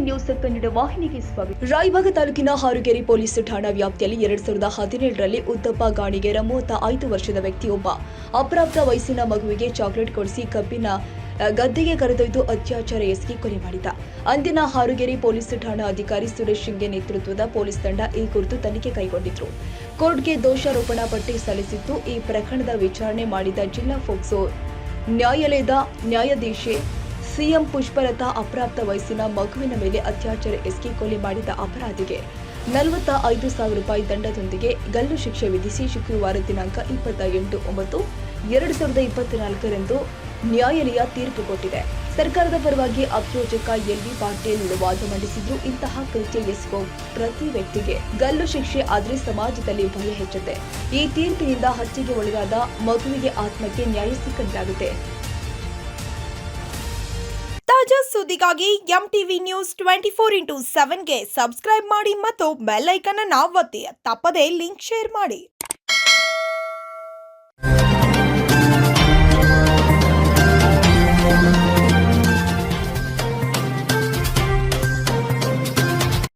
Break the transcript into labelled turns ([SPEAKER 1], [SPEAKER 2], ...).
[SPEAKER 1] News Kannada ವಾಹಿನಿಗೆ ಸ್ವಾಗತ. ರಾಯಬಾಗ ತಾಲೂಕಿನ ಹಾರುಗೆರೆ ಪೊಲೀಸ್ ಠಾಣಾ ವ್ಯಾಪ್ತಿಯಲ್ಲಿ 2017ರಲ್ಲಿ ಉದ್ದಪ್ಪ ಗಾಣಿಗೇರ 35 ವರ್ಷದ ವ್ಯಕ್ತಿಯೊಬ್ಬ ಅಪ್ರಾಪ್ತ ವಯಸ್ಸಿನ ಮಗುವಿಗೆ ಚಾಕ್ಲೇಟ್ ಕೊಡಿಸಿ ಕಬ್ಬಿನ ಗದ್ದೆಗೆ ಕರೆದೊಯ್ದು ಅತ್ಯಾಚಾರ ಎಸಗಿ ಕೊಲೆ ಮಾಡಿದ. ಅಂದಿನ ಹಾರುಗೆರೆ ಪೊಲೀಸ್ ಠಾಣಾ ಅಧಿಕಾರಿ ಸುರೇಶ್ ಶಿಂಗೆ ನೇತೃತ್ವದ ಪೊಲೀಸ್ ತಂಡ ಈ ಕುರಿತು ತನಿಖೆ ಕೈಗೊಂಡಿದ್ರು. ಕೋರ್ಟ್ಗೆ ದೋಷಾರೋಪಣಾ ಪಟ್ಟಿ ಸಲ್ಲಿಸಿದ್ದು, ಈ ಪ್ರಕರಣದ ವಿಚಾರಣೆ ಮಾಡಿದ ಜಿಲ್ಲಾ ಫೋಕ್ಸೋ ನ್ಯಾಯಾಲಯದ ನ್ಯಾಯಾಧೀಶೆ ಸಿಎಂ ಪುಷ್ಪಲತಾ ಅಪ್ರಾಪ್ತ ವಯಸ್ಸಿನ ಮಗುವಿನ ಮೇಲೆ ಅತ್ಯಾಚಾರ ಎಸಗಿ ಕೊಲೆ ಮಾಡಿದ ಅಪರಾಧಿಗೆ 45,000 ರೂಪಾಯಿ ದಂಡದೊಂದಿಗೆ ಗಲ್ಲು ಶಿಕ್ಷೆ ವಿಧಿಸಿ ಶುಕ್ರವಾರ ದಿನಾಂಕ 28/8/2024ರಂದು ನ್ಯಾಯಾಲಯ ತೀರ್ಪು ಕೊಟ್ಟಿದೆ. ಸರ್ಕಾರದ ಪರವಾಗಿ ಅಭಿಯೋಜಕ ಎಲ್ವಿ ಪಾಟೀಲ್ ವಾದ ಮಂಡಿಸಿದ್ರು. ಇಂತಹ ಕೃತ್ಯ ಎಸಗುವ ಪ್ರತಿ ವ್ಯಕ್ತಿಗೆ ಗಲ್ಲು ಶಿಕ್ಷೆ ಆದರೆ ಸಮಾಜದಲ್ಲಿ ಭಯ ಹೆಚ್ಚುತ್ತೆ. ಈ ತೀರ್ಪಿನಿಂದ ಹತ್ಯೆಗೆ ಒಳಗಾದ ಮಗುವಿಗೆ ಆತ್ಮಕ್ಕೆ ನ್ಯಾಯ ಸಿಕ್ಕಂತಾಗುತ್ತೆ.
[SPEAKER 2] ತಾಜಾ ಸುದ್ದಿಗಾಗಿ ಎಂಟಿವಿ ನ್ಯೂಸ್ 24x7ಗೆ ಸಬ್ಸ್ಕ್ರೈಬ್ ಮಾಡಿ ಮತ್ತು ಬೆಲ್ ಐಕಾನ್ ಅನ್ನು ಒತ್ತಿ. ತಪ್ಪದೇ ಲಿಂಕ್ ಶೇರ್ ಮಾಡಿ.